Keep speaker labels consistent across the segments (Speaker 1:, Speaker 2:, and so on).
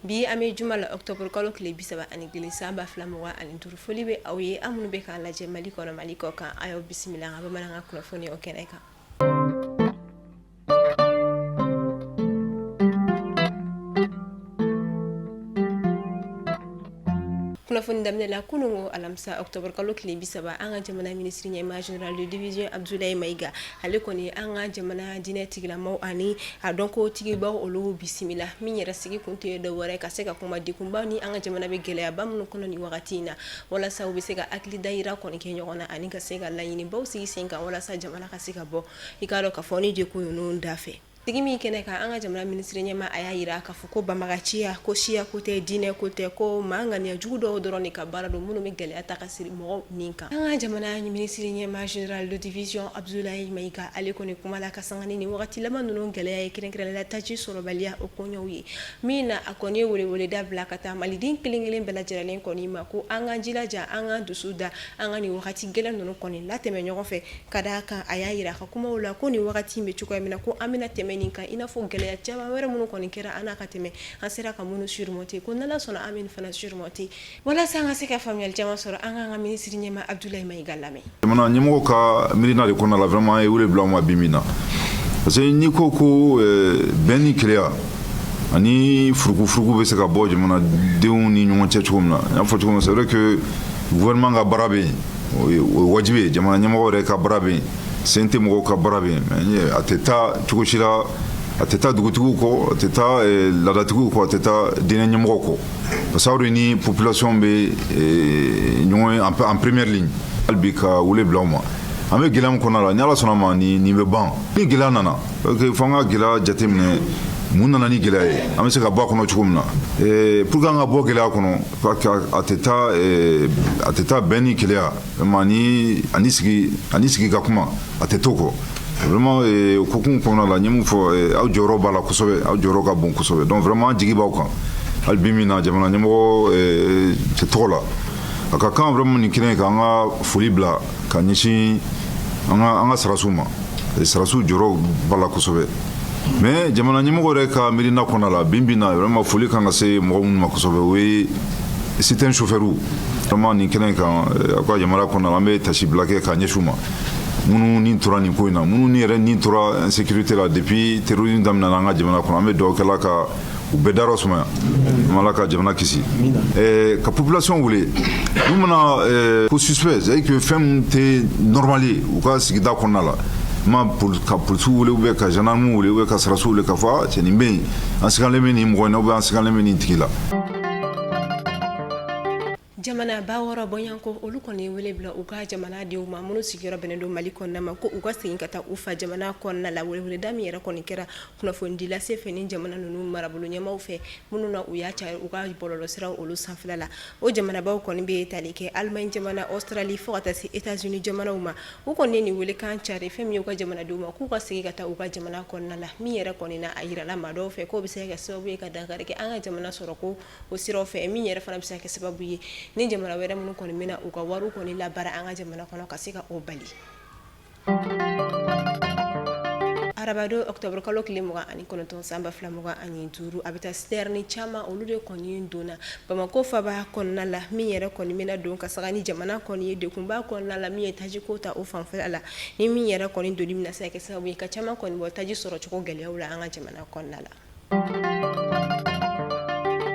Speaker 1: bi ame juma la octobre kalo kile bisaba ani gili samba flamowa ani turu foli be awye amunu be kan laje mali kono mali ko kan ayo bismillah ngaba mananga kuno foni o keneka kunafoni damne la kunungo alamsa octobre kalo kile bisaba anga jamana ministre nyema general de division Abdoulaye Maiga ale koni anga jamana dine tigla maw ani donc tigi ba olu bismillah min yara sigi kunte do wore ka seka kuma dikumba ni anga jamana be gele abam kono ni wakatina wala sa ubi sega akli daira koni ke nyona ani ka sega la yini baw sigi senka wala sa jamana ka seka bo ikalo ka foni de ko no ndafe Tigimi keneka anga jamana ministre nyema ayayira kafuko bamagachia ko shia ko te dine ko te ko manga ni judo doroni ka barado munu migale ataka siri mo ninka anga jamana ministre nyema general de division Abdoulaye Maiga ale koni kumala kasangani ni wakati lama nuno ngale kirenkere la taji soro balia okonyowi mina akoni wole da blakata malidin kilingelen bela jeralen koni mako anga jilaja anga dusuda anga ni wakati gela nuno koni la teme nyogofe kadaka ayayira kuma wala koni wakati mechuko mina ko amina teme ninka ina fo gele ya jaba wera munu koni kera ana kateme ansera ka munu surmonter ko nala sona amin fana surmonter wala sanga seka famille jama soro anga ministre nyema Abdoulaye Maiga lame
Speaker 2: mana nyimo ka mirina de kona la vraiment e wule blanc ma bimina parce que ni koko beni crea ani frugu be seka boje mana deun ni nyongo chechumna ya fo chuma c'est vrai que gouvernement ga barabe wajibe jama nyimo re ka barabe sente mo ka barabe mais ateta tukushira ateta dugutugu ko ateta la datugu ko ateta dine nyimo ko parce que ni population be nyongo en première ligne albika wule blama ame gilam kona la nyala sonama ni be ban ni gilanana que fanga gila jatemne munana ni gilaye ame se ka ba kono chukumna pour nga bo gila kono ateta beni kilia mani anisigi ka kuma atetoko vraiment kokun kona la nyemu fo au joro bala kusobe au joro ka bon kusobe donc vraiment jigi ba ko albimina jamana nyemo c'est trop là aka kan vraiment ni kine ka nga fulibla ka nyishi anga sarasu joro bala kusobe mais jamana nyimo gore ka mirina kona la bimbina vraiment fuli kan se mo mun makusobe we c'est un chauffeur vraiment ni kine ka akwa jamana kona la me tashi blake ka nyeshuma munu ni tura ni koina munu ni re ni tura insécurité là depuis terrorisme damna nga jamana kona me do kala ka ubedaro suma malaka jamana kisi ka population voulait nous mena ko suspect c'est que femme te normalé ou ka sigida kona la ma pour tout voulait ka janamu voulait ka sarasu le ka fa c'est ni be ansikan le meni mo na ba ansikan le meni tikila
Speaker 1: jamana bawara bonyanko olu koni wele bla uka jamana de uma munu sigira benendo maliko na mako uka sinkata ufa jamana konna la wele dami era koni kera kuna fondi la sefe ni jamana nunu marabulu nyama ufe munu na uyacha uka bololo sira olu sanflala o jamana bawo koni be talike Allemagne jamana Australie fota si États-Unis jamana uma ukoni ni wele kan chare femi uka jamana de uma kuka sigata uka jamana konna la mi era koni na ayira la mado fe ko bisega sobe ka dangare ke anga jamana soroko o siro fe mi era fana bisaka sababu yi ni jamana wera mun koni mina uka waru koni la bara anga jamana kono kasika obali arabado octobre kalo klimuga ani kono ton samba flamuga ani turu abita sterni chama olude koni ndona bamako faba konna la miyere koni mina don kasagani jamana koni de kumba konna la miye taji kota o fanfala ni miyere koni doni mina sake sabu ka chama koni bo taji soro choko gele wala anga jamana konna la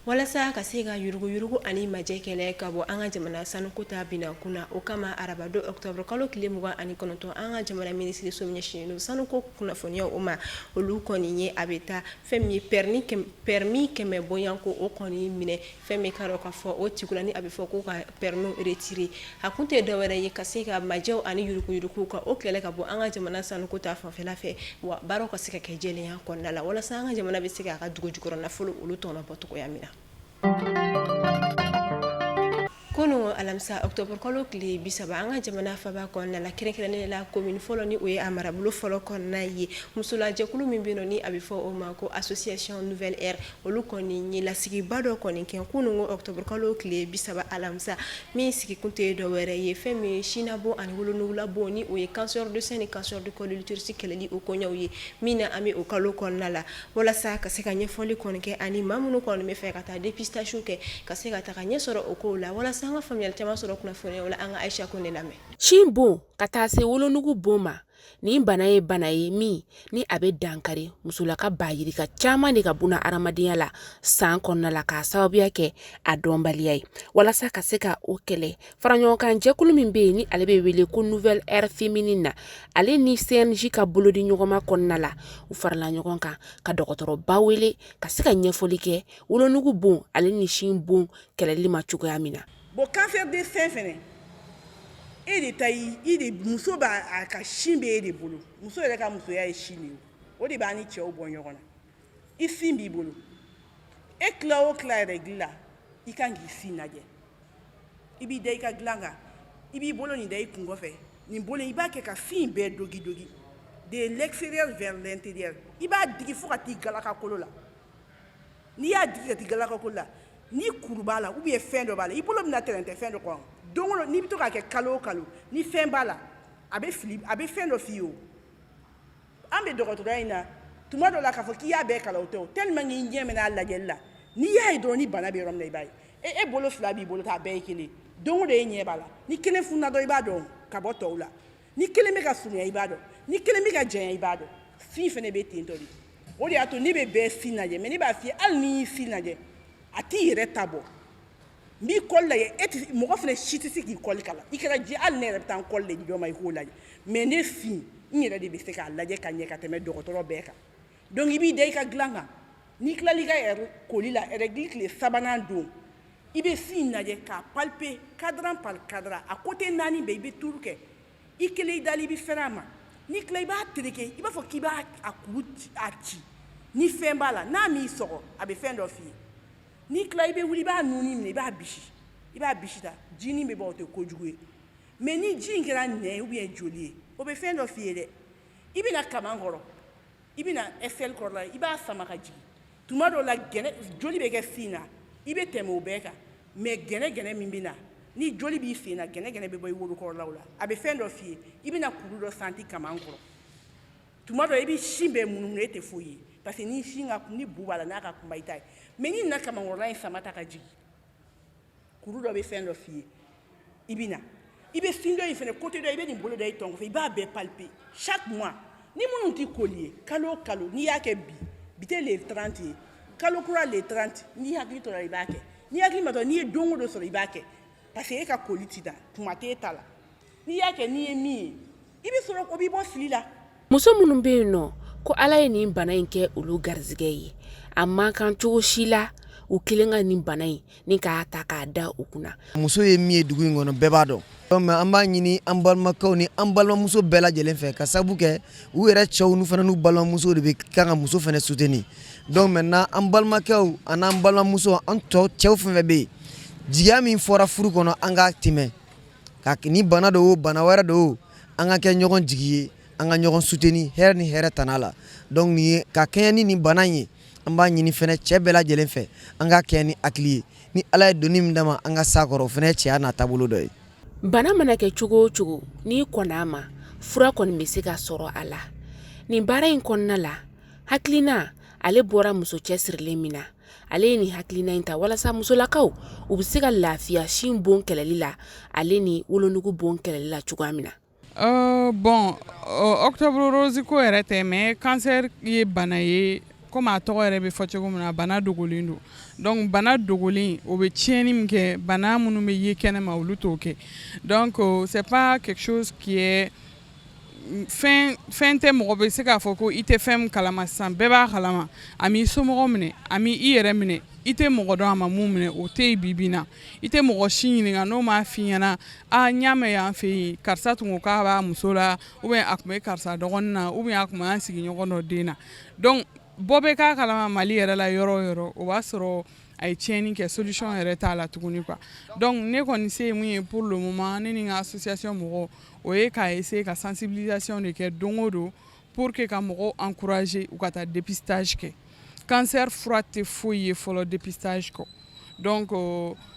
Speaker 1: wala sa ka sega yurugu ani majekele ka bo anga jamana sanu kota bina kuna o kama arabado octobre kalo kilemuga ani konoto anga jamana ministre somnya shino sanu ko kuna fonya uma olu koni nye abeta femi permis que me boyanko o koni mine femi karo ka fo o tikula ni abifo ko ka permis retirer akunte do wera ye ka sega majew ani yurugu ka o kele ka bo anga jamana sanu kota fa fela fe wa baro ka sega ke jele ya konna la wala sa anga jamana be sega ka dugo jukoro na folo olu tono boto ko yamina kono alamsa octobre kalo kile bisaba anga jamana faba konna la kere la commune folo ni oye amara bulo folo konna yi musula jekulu mimbino ni abifo o mako association nouvelle ère olu koni ni la sigi bado koni ken kono octobre kalo kile bisaba alamsa mi sigi kunte do were ye femi china bo ani wolo no la boni oye cancer de sein et cancer de col de l'utérus keleli o konyaw ye mina ami o kalo konna la wala sa ka se kanye foli koni ke ani mamuno koni me fe kata dépistage ke ka se kata kanye soro o ko la wala sanga famille tema soro kuna fone wala anga Aisha kone lame
Speaker 3: Chimbo kata se wolonugu boma ni banaye mi ni abe dankari musulaka bayiri ka chama ni ka buna aramadenya la san konna la ka sababu ke adombaliyai wala sa ka se ka okele faranyo kan jekulu min be ni alebe wele ko nouvelle ère féminine na ale ni CNJ ka bolodi nyogoma konna la u farla nyogon ka dokotoro bawele ka se ka nyefoli ke wolonugu bon ale ni shimbo keleli ma chuko yamina
Speaker 4: bo cancer de sein fene e de tayi e de muso ba aka shimbe e de bolo muso ele ka muso ya e shini o de ba ni che o bon yogona i simbi bolo e klawo kla regla i kan gi sinaje ibi de ka glanga ibi bolo ni de kungo fe ni bolo i ba ke ka fin be dogi de l'extérieur vers l'intérieur i ba digi fo ka ti galaka kolola ni ya digi ka ti galaka kolola ni kurubala ou bien fin de bala i bolo na terrain fin de quoi donc ni bito ka ke kalo ni fin bala abe flip abe fin de fio ambe de retour ina tuma do la ka fo ki ya be kala hotel tellement ni nyeme na la gella ni ya do ni bana be rom na ibai e bolo flabi bolo ta be kele donc de nye bala ni kele funa do ibado ka boto la ni kele me ka sunya ibado ni kele me ka jen ibado fi fene be tintori o de ato ni be finaje me ni ba fi al ni finaje ati retabo mi kolla ye eti mo fele chitisi ki kolli kala ikara ji al ne reptan kolle di joma ko laje mais ne fi ni de be se ka laje kanye ka teme dokotoro beka donc ibi de ka glanga ni klali ka er kolila regli le sabanan do ibe fi naje ka palper cadran par cadra à côté nani be be turke ikele dali bi ferama ni klay ba trike iba fo ki ba akuti ati ni fembala na mi soro abe fendo fi ni klay be wuli ba nuni ne ba bishi ta jini be ba te kojuwe mais ni jingera ne ou bien joli o be fendo fi de ibina kamangoro ibina FL korla iba samaka jigi tumado la gene joli be ke fina ibe temo beka mais gene mimbina ni joli bi fina gene be boy wolu korla wala abe fendo fi ibina kurudo santi kamangoro tumado ibi shimbe munumne te foyi parce que ni shinga ni bubala na ka kumaitai mais ni na kama ngorla samata ka jigi kuru do be fendo fi ibina ibe findo ifene côté do ibe ni bolo do itongo fe iba be palper chaque mois ni munu ti collier kalo ni yake bite le 30 kalo kura le 30 ni hakli to la ibake ni hakli mato ni dongo do so ibake parce que ka kolitida kumate tala ni yake ni emi ibe soro ko bi bo filila
Speaker 3: muso munun be no ko ala ye nin bana in kɛ olu garizigɛ ye amma kan cogo si la u kelen ka nin bana in ni k'a ta k'a da u kunna
Speaker 5: muso ye min ye dugu in kɔnɔ bɛɛ b'a dɔn mais an b'a ɲini an balimakɛw ni an balimamuso bɛɛ lajɛlen fɛ ka sabu kɛ u yɛrɛ cɛw nu fana n'u balimamuso de bɛ kan ka muso fana soutenir donc maintenant an balimakɛw an'an balimamuso an tɔ cɛw fɛn bɛ yen jigiya min fɔra furu kɔnɔ an k'a tɛmɛ ka ni bana do bana wɛrɛ do an ka kɛ ɲɔgɔn jigi ye an ka ɲɔgɔn soutenir hɛrɛ ni hɛrɛ tana la donc ni ka kɛɲɛ ni nin bana ye an b'a ɲini fɛnɛ cɛ bɛɛ lajɛlen fɛ an ka kɛɲɛ ni hakili ye ni ala ye doni min dama an ka sa kɔrɔ o fɛnɛ cɛya n'a taabolo dɔ ye
Speaker 3: bana mana kɛ cogo o cogo ni kɔnna a ma fura kɔni bɛ se ka sɔrɔ a la nin baara in kɔnɔna la hakilina ale bɔra muso cɛsirilen min na ale ye nin hakilina in ta walasa musolakaw u bɛ se ka lafiya sin bon kɛlɛli la ale ni wolonugu bon kɛlɛli la cogoya min na
Speaker 6: bon octobre rose ko yɛrɛ tɛ mais cancer ye bana ye comme a tɔgɔ yɛrɛ bɛ fɔ cogo min na bana dogolen don donc bana dogolen o bɛ tiɲɛni min kɛ bana minnu bɛ ye kɛnɛma olu t'o kɛ donc c'est pas quelque chose qui est fɛn tɛ mɔgɔ bɛ se k'a fɔ ko i tɛ fɛn min kalama sisan bɛɛ b'a kalama a m'i somɔgɔ minɛ a m'i yɛrɛ minɛ i tɛ mɔgɔ dɔn a ma mun minɛ o tɛ yen bi na i tɛ mɔgɔ si ɲininka n'o m'a f'i ɲɛna n y'a mɛn y'an fɛ yen karisa tun ko k'a b'a muso la ou bien a tun bɛ karisa dɔgɔnin na ou bien a tun b'an sigiɲɔgɔn dɔ den na donc bɔ bɛ k'a kalama Mali yɛrɛ la yɔrɔ o yɔrɔ o b'a sɔrɔ a ye tiɲɛni kɛ solution yɛrɛ t'a la tuguni quoi. Donc ne kɔni se ye mun ye pour le moment ne ni n ka association mɔgɔw o ye k'a essayer ka sensibilisation de kɛ don o don pour que ka mɔgɔw encourager u ka taa dépistage kɛ. Cancer fura tɛ foyi ye fɔlɔ dépistage kɔ. Donc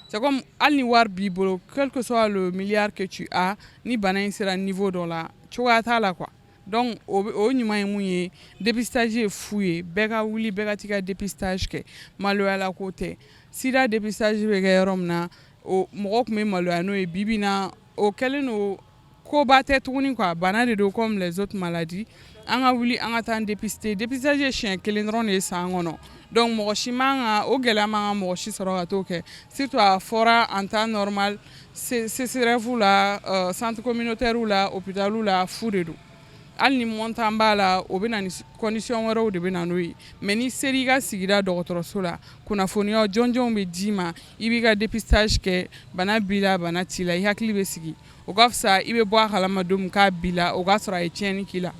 Speaker 6: c'est comme hali ni wari b'i bolo quel que soit le milliard que tu as ni bana in sera niveau dɔ la cogoya t'a la quoi. Donc o ɲuman ye mun ye dépistage ye fu ye bɛɛ ka wuli bɛɛ ka t'i ka dépistage kɛ maloyala ko tɛ sida dépistage bɛ kɛ yɔrɔ min na o mɔgɔ tun bɛ maloya n'o ye bi-bi in na o kɛlen don koba tɛ tuguni quoi bana de don comme les autres maladies an ka wuli an ka taa dépister dépistage ye siɲɛ kelen dɔrɔn de ye san kɔnɔ. Donc mɔgɔ si man ka o gɛlɛya man ka mɔgɔ si sɔrɔ ka t'o kɛ surtout a fɔra en temps normal CCRF la centre communautaire la hôpital la fu de don. Hali ni montant b'a la o bɛ na ni condition wɛrɛw de bɛ na n'o ye mais ni seri ka sigida dɔgɔtɔrɔso la kunnafoniya jɔnjɔnw bɛ d'i ma i b'i ka dépistage kɛ bana b'i la bana t'i la i hakili bɛ sigi o ka fisa i bɛ bɔ a kalama don min k'a b'i la o k'a sɔrɔ a ye tiɲɛni k'i la.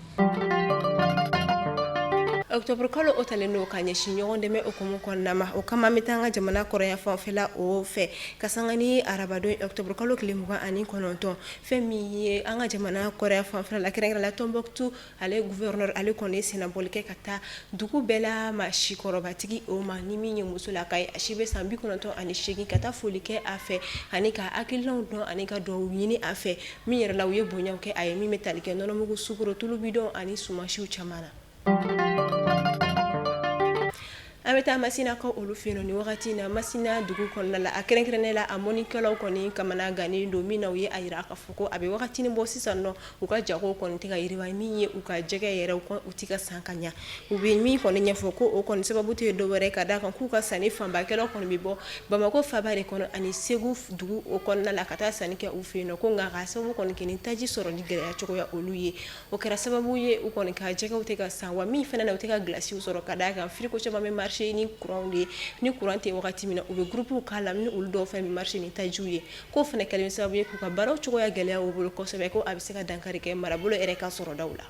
Speaker 1: Octobre kalo o talen no ka ɲɛsin ɲɔgɔn dɛmɛ okumu kɔnɔna ma o kama an bɛ taa an ka jamana kɔrɔya fanfɛla o fɛ ka sanga ni arabadon octobre kalo tile 29 fɛn min ye an ka jamana kɔrɔya fanfɛla la kɛrɛnkɛrɛnla Tombouctou ale gouverneur ale kɔni senabɔli kɛ ka taa dugu bɛɛ la maa sikɔrɔbatigi o ma ni min ye muso la ka ye a si bɛ san 98 ka taa foli kɛ a fɛ ani ka hakilinaw dɔn ani ka duwawu ɲini a fɛ min yɛrɛ la u ye bonyaw kɛ a ye min bɛ tali kɛ nɔnɔmugu sukoro tulu bidɔn ani sumasiw caman na. An bɛ taa Masina ka olu fɛ yen ni wagati na Masina dugu kɔnɔna la a kɛrɛnkɛrɛnnen la a mɔnikɛlaw kɔni kamana gannen don min na u ye a yira k'a fɔ ko a bɛ wagati bɔ sisan nɔ u ka jago kɔni tɛ ka yiriwa min ye u ka jɛgɛ yɛrɛ u tɛ ka san ka ɲa u bɛ min kɔni ɲɛfɔ ko o kɔni sababu tɛ dɔ wɛrɛ ka d'a kan k'u ka sanni fanbakɛlaw kɔni bɛ bɔ Bamako faba de kɔnɔ ani Segu dugu o kɔnɔna la ka taa sanni kɛ u fɛ yen ko nka ka sababu kɔni kɛ ni taji sɔrɔli gɛlɛya cogoya olu ye o kɛra sababu ye u kɔni ka jɛgɛw tɛ ka san wa min fana na u tɛ ka glasiw sɔrɔ ka d'a kan frigo caman bɛ marché ni courant ni courant tɛ wagati min na u bɛ groupe k'a la ni olu dɔw fɛn bɛ marché ni tajiw ye ko fana kɛlen sababu ye k'u ka baaraw cogoya gɛlɛya u bolo kosɛbɛ ko a bɛ se ka dankari kɛ marabolo yɛrɛ ka sɔrɔdaw la.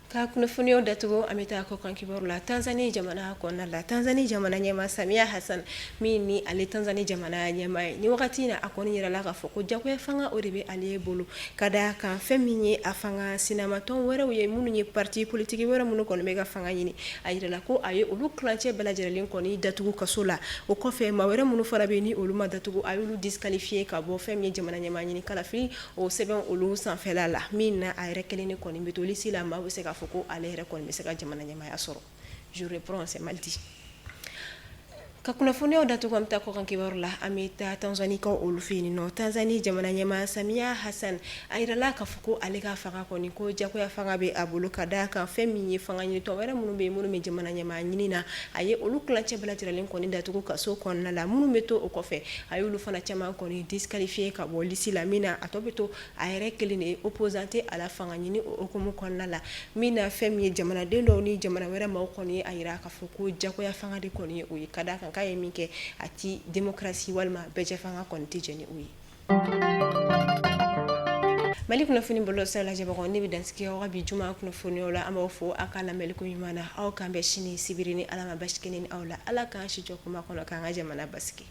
Speaker 1: Ka kunnafoniyaw datugu an bɛ taa kɔ kan kibaru la Tanzanie jamana kɔnɔna la Tanzanie jamana ɲɛmaa Samia Hassan min ni ale Tanzanie jamana ɲɛmaa ye ni wagati in na a kɔni yirala k'a fɔ ko jagoya fanga o de bɛ ale bolo ka d'a kan fɛn min ye a fanga sinamatɔn wɛrɛw ye minnu ye parti politique wɛrɛ minnu kɔni bɛ ka fanga ɲini a yirala ko a ye olu kilancɛ bɛɛ lajɛlen kɔni datugu kaso la o kɔfɛ maa wɛrɛ minnu fana bɛ ni olu ma datugu a y'olu disqualifié ka bɔ fɛn min ye jamana ɲɛmaa ɲini kalafili o sɛbɛn olu sanfɛla la min na a yɛrɛ kelen de kɔni bɛ to lisi la maa bɛ se ka fɔ ko ale yɛrɛ kɔni bɛ se ka jamana ɲɛmaaya sɔrɔ je reprends c'est mal dit ka kunnafoniyaw datugu an bɛ taa kɔkan kibaru la an bɛ taa Tanzanie ka olu fɛ yen nɔ Tanzanie jamana ɲɛmaa Samia Hassan a yirala k'a fɔ ko ale ka fanga kɔni ko jagoya fanga bɛ a bolo ka d'a kan fɛn min ye fanga ɲinitɔ wɛrɛ minnu bɛ yen minnu bɛ jamana ɲɛmaa ɲini na a ye olu kilancɛ bɛɛ lajɛlen kɔni datugu kaso kɔnɔna la minnu bɛ to o kɔfɛ a ye olu fana caman kɔni disqualifié ka bɔ lisi la min na a tɔ bɛ to a yɛrɛ kelen de ye opposante a la fanga ɲini o hukumu kɔnɔna la min na fɛn min ye jamanaden dɔw ni jamana wɛrɛ maaw kɔni ye a yira k'a fɔ ko jagoya fanga de kɔni ye o ye ka d'a kan k'a ye min kɛ a ti démocratie walima bɛɛ fanga kɔni tɛ jɛni u ye Mali kunnafoni bolo sa lajɛbagaw ne bɛ dansigi aw ka bi juma kunnafoniyaw la an b'aw fo a ka lamɛnli ko ɲuman na aw kan bɛ sini sibiri ni Ala ma basi kɛ ni aw la Ala k'an si jɔ kuma kɔnɔ k'an ka jamana basigi